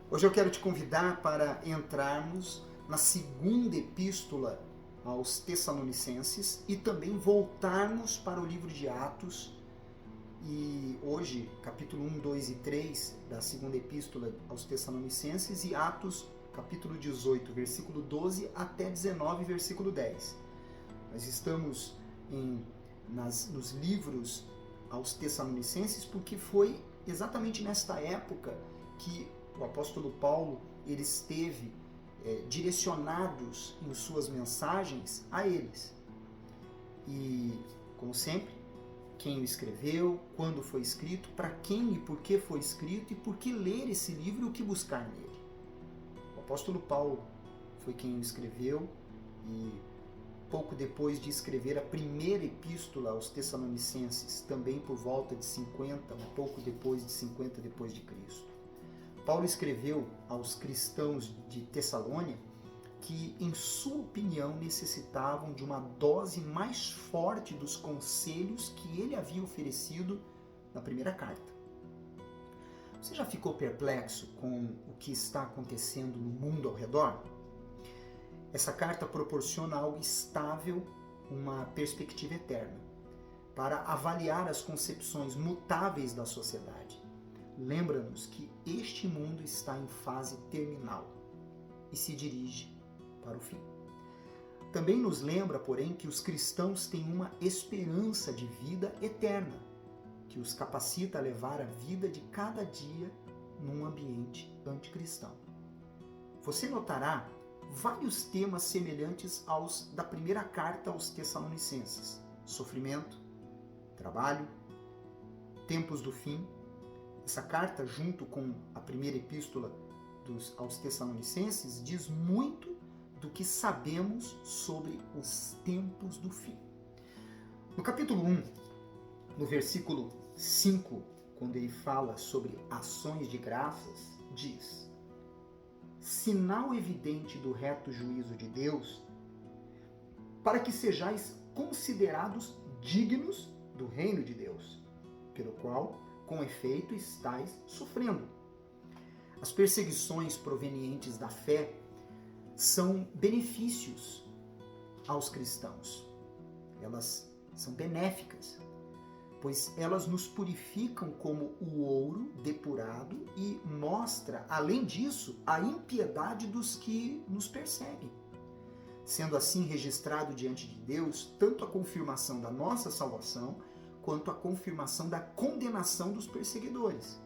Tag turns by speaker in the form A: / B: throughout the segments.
A: Hoje eu quero te convidar para entrarmos na segunda epístola aos Tessalonicenses e também voltarmos para o livro de Atos. E hoje, capítulo 1, 2 e 3 da segunda epístola aos Tessalonicenses e Atos, capítulo 18, versículo 12 até 19, versículo 10. Nós estamos nos livros aos Tessalonicenses porque foi exatamente nesta época que o apóstolo Paulo ele esteve direcionados em suas mensagens a eles. E, como sempre, quem o escreveu, quando foi escrito, para quem e por que foi escrito e por que ler esse livro e o que buscar nele. O apóstolo Paulo foi quem o escreveu e pouco depois de escrever a primeira epístola aos Tessalonicenses, também por volta de 50, um pouco depois de 50 depois de Cristo. Paulo escreveu aos cristãos de Tessalônia que, em sua opinião, necessitavam de uma dose mais forte dos conselhos que ele havia oferecido na primeira carta. Você já ficou perplexo com o que está acontecendo no mundo ao redor? Essa carta proporciona algo estável, uma perspectiva eterna, para avaliar as concepções mutáveis da sociedade. Lembra-nos que este mundo está em fase terminal e se dirige para o fim. Também nos lembra, porém, que os cristãos têm uma esperança de vida eterna, que os capacita a levar a vida de cada dia num ambiente anticristão. Você notará vários temas semelhantes aos da primeira carta aos Tessalonicenses: sofrimento, trabalho, tempos do fim. Essa carta, junto com a primeira epístola aos Tessalonicenses, diz muito do que sabemos sobre os tempos do fim. No capítulo 1, no versículo 5, quando ele fala sobre ações de graças, diz: sinal evidente do reto juízo de Deus, para que sejais considerados dignos do reino de Deus, pelo qual, com efeito, estáis sofrendo. As perseguições provenientes da fé são benefícios aos cristãos. Elas são benéficas, pois elas nos purificam como o ouro depurado e mostra, além disso, a impiedade dos que nos perseguem. Sendo assim registrado diante de Deus tanto a confirmação da nossa salvação, quanto a confirmação da condenação dos perseguidores.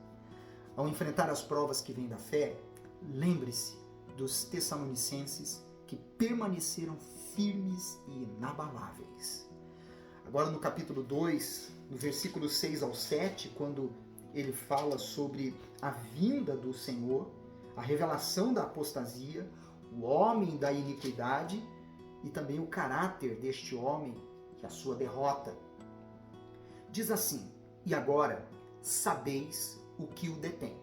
A: Ao enfrentar as provas que vêm da fé, lembre-se dos Tessalonicenses que permaneceram firmes e inabaláveis. Agora no capítulo 2, no versículo 6 ao 7, quando ele fala sobre a vinda do Senhor, a revelação da apostasia, o homem da iniquidade e também o caráter deste homem e a sua derrota. Diz assim: e agora sabeis o que o detém,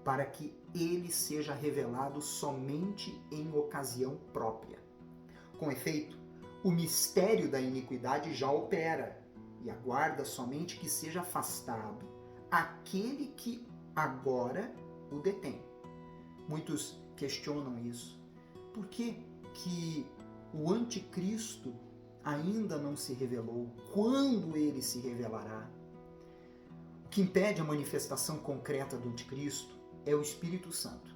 A: para que ele seja revelado somente em ocasião própria. Com efeito, o mistério da iniquidade já opera, e aguarda somente que seja afastado aquele que agora o detém. Muitos questionam isso. Por que o anticristo ainda não se revelou? Quando ele se revelará? O que impede a manifestação concreta do anticristo é o Espírito Santo.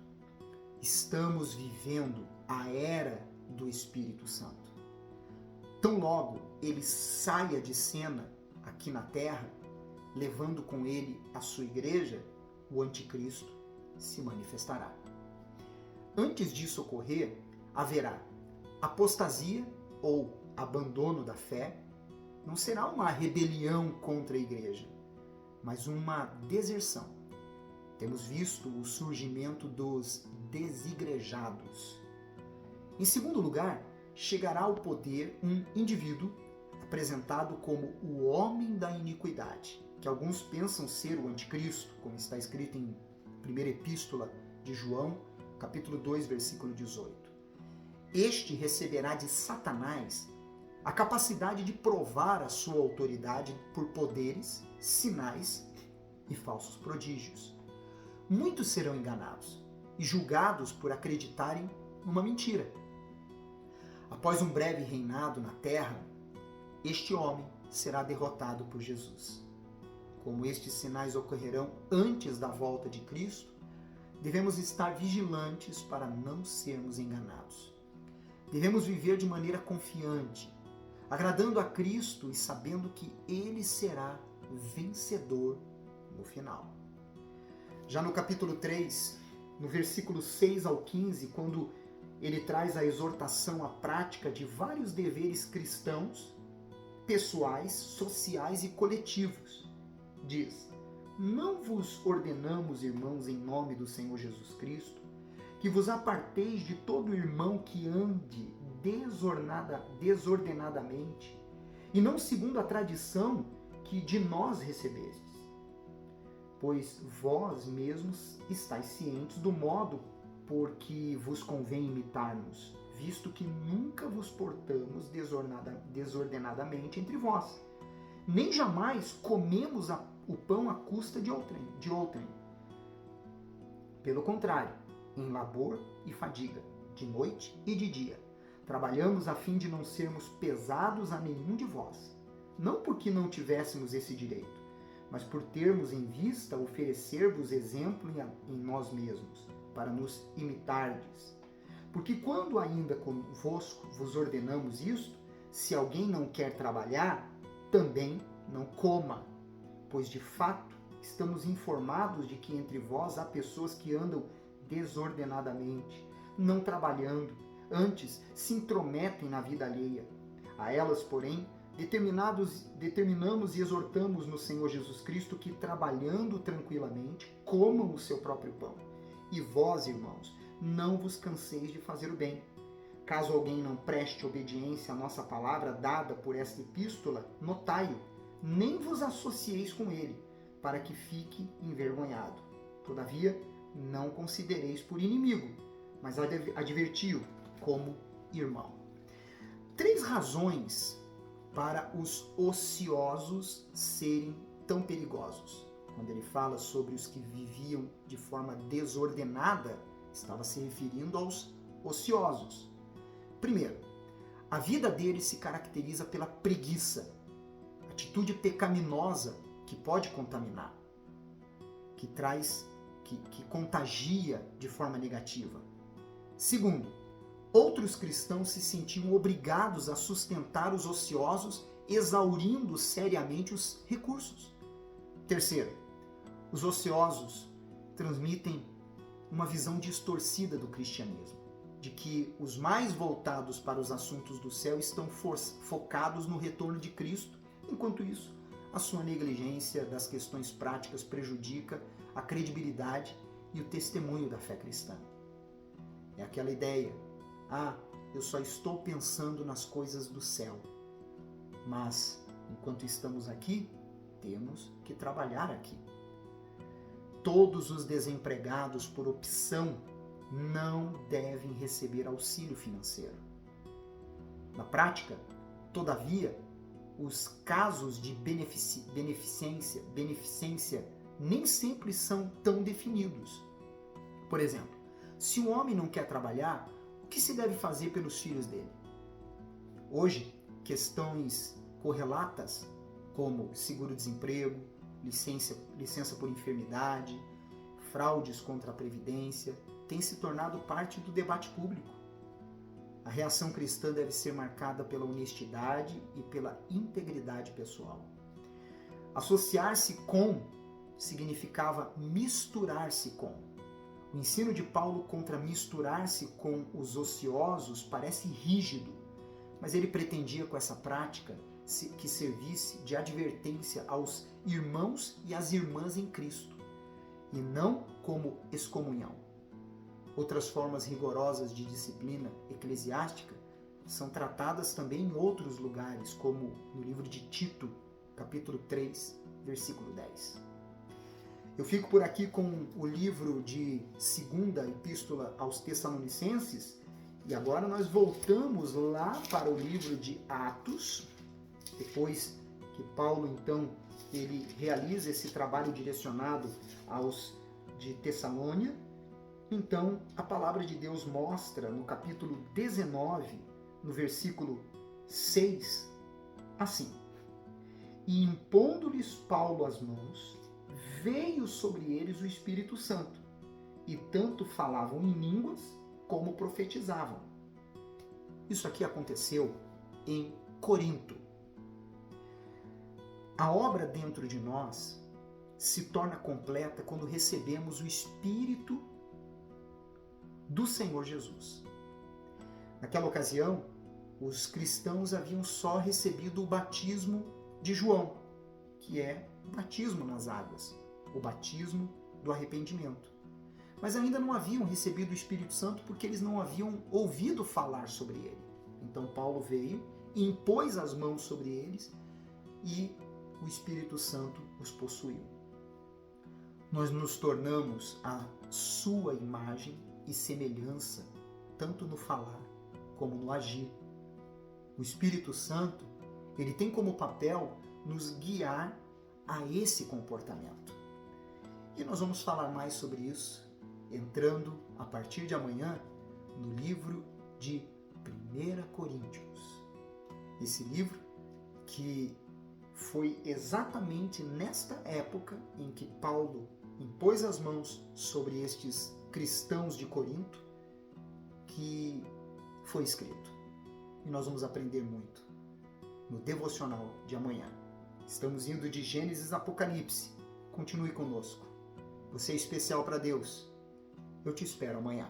A: Estamos vivendo a era do Espírito Santo. Tão logo ele saia de cena aqui na terra, levando com ele a sua igreja, o anticristo se manifestará. Antes disso ocorrer, haverá apostasia ou abandono da fé. Não será uma rebelião contra a igreja, mas uma deserção. Temos visto o surgimento dos desigrejados. Em segundo lugar, chegará ao poder um indivíduo apresentado como o homem da iniquidade, que alguns pensam ser o anticristo, como está escrito em primeira epístola de João, capítulo 2, versículo 18. Este receberá de Satanás a capacidade de provar a sua autoridade por poderes, sinais e falsos prodígios. Muitos serão enganados e julgados por acreditarem numa mentira. Após um breve reinado na terra, este homem será derrotado por Jesus. Como estes sinais ocorrerão antes da volta de Cristo, devemos estar vigilantes para não sermos enganados. Devemos viver de maneira confiante, agradando a Cristo e sabendo que Ele será vencedor no final. Já no capítulo 3, no versículo 6 ao 15, quando ele traz a exortação à prática de vários deveres cristãos, pessoais, sociais e coletivos, diz: não vos ordenamos, irmãos, em nome do Senhor Jesus Cristo, que vos aparteis de todo irmão que ande desordenadamente, e não segundo a tradição que de nós recebestes. Pois vós mesmos estáis cientes do modo por que vos convém imitar-nos, visto que nunca vos portamos desordenadamente entre vós, nem jamais comemos o pão à custa de outrem. Pelo contrário, em labor e fadiga, de noite e de dia, trabalhamos a fim de não sermos pesados a nenhum de vós, não porque não tivéssemos esse direito, mas por termos em vista oferecer-vos exemplo em nós mesmos, para nos imitardes. Porque quando ainda convosco vos ordenamos isto, se alguém não quer trabalhar, também não coma, pois de fato estamos informados de que entre vós há pessoas que andam desordenadamente, não trabalhando, antes se intrometem na vida alheia. A elas, porém, determinamos e exortamos no Senhor Jesus Cristo que, trabalhando tranquilamente, comam o seu próprio pão. E vós, irmãos, não vos canseis de fazer o bem. Caso alguém não preste obediência à nossa palavra dada por esta epístola, notai-o, nem vos associeis com ele, para que fique envergonhado. Todavia, não considereis por inimigo, mas adverti-o como irmão. 3 razões para os ociosos serem tão perigosos. Quando ele fala sobre os que viviam de forma desordenada, estava se referindo aos ociosos. Primeiro, a vida deles se caracteriza pela preguiça, atitude pecaminosa que pode contaminar, que contagia de forma negativa. Segundo, outros cristãos se sentiam obrigados a sustentar os ociosos, exaurindo seriamente os recursos. Terceiro, os ociosos transmitem uma visão distorcida do cristianismo, de que os mais voltados para os assuntos do céu estão focados no retorno de Cristo, enquanto isso, a sua negligência das questões práticas prejudica a credibilidade e o testemunho da fé cristã. É aquela ideia: eu só estou pensando nas coisas do céu. Mas, enquanto estamos aqui, temos que trabalhar aqui. Todos os desempregados por opção não devem receber auxílio financeiro. Na prática, todavia, os casos de beneficência nem sempre são tão definidos. Por exemplo, se um homem não quer trabalhar, o que se deve fazer pelos filhos dele? Hoje, questões correlatas como seguro-desemprego, licença por enfermidade, fraudes contra a Previdência, têm se tornado parte do debate público. A reação cristã deve ser marcada pela honestidade e pela integridade pessoal. Associar-se com significava misturar-se com. O ensino de Paulo contra misturar-se com os ociosos parece rígido, mas ele pretendia com essa prática que servisse de advertência aos irmãos e às irmãs em Cristo, e não como excomunhão. Outras formas rigorosas de disciplina eclesiástica são tratadas também em outros lugares, como no livro de Tito, capítulo 3, versículo 10. Eu fico por aqui com o livro de 2ª Epístola aos Tessalonicenses, e agora nós voltamos lá para o livro de Atos, depois que Paulo, então, ele realiza esse trabalho direcionado aos de Tessalônia, Então, a palavra de Deus mostra no capítulo 19, no versículo 6, assim: E impondo-lhes Paulo as mãos, veio sobre eles o Espírito Santo, e tanto falavam em línguas como profetizavam. Isso aqui aconteceu em Corinto. A obra dentro de nós se torna completa quando recebemos o Espírito do Senhor Jesus. Naquela ocasião, os cristãos haviam só recebido o batismo de João, que é o batismo nas águas, o batismo do arrependimento. Mas ainda não haviam recebido o Espírito Santo porque eles não haviam ouvido falar sobre ele. Então Paulo veio, impôs as mãos sobre eles e o Espírito Santo os possuiu. Nós nos tornamos a sua imagem e semelhança, tanto no falar como no agir. O Espírito Santo, ele tem como papel nos guiar a esse comportamento. E nós vamos falar mais sobre isso entrando a partir de amanhã no livro de 1 Coríntios. Esse livro que foi exatamente nesta época em que Paulo impôs as mãos sobre estes cristãos de Corinto que foi escrito. E nós vamos aprender muito no devocional de amanhã. Estamos indo de Gênesis a Apocalipse. Continue conosco. Você é especial para Deus. Eu te espero amanhã.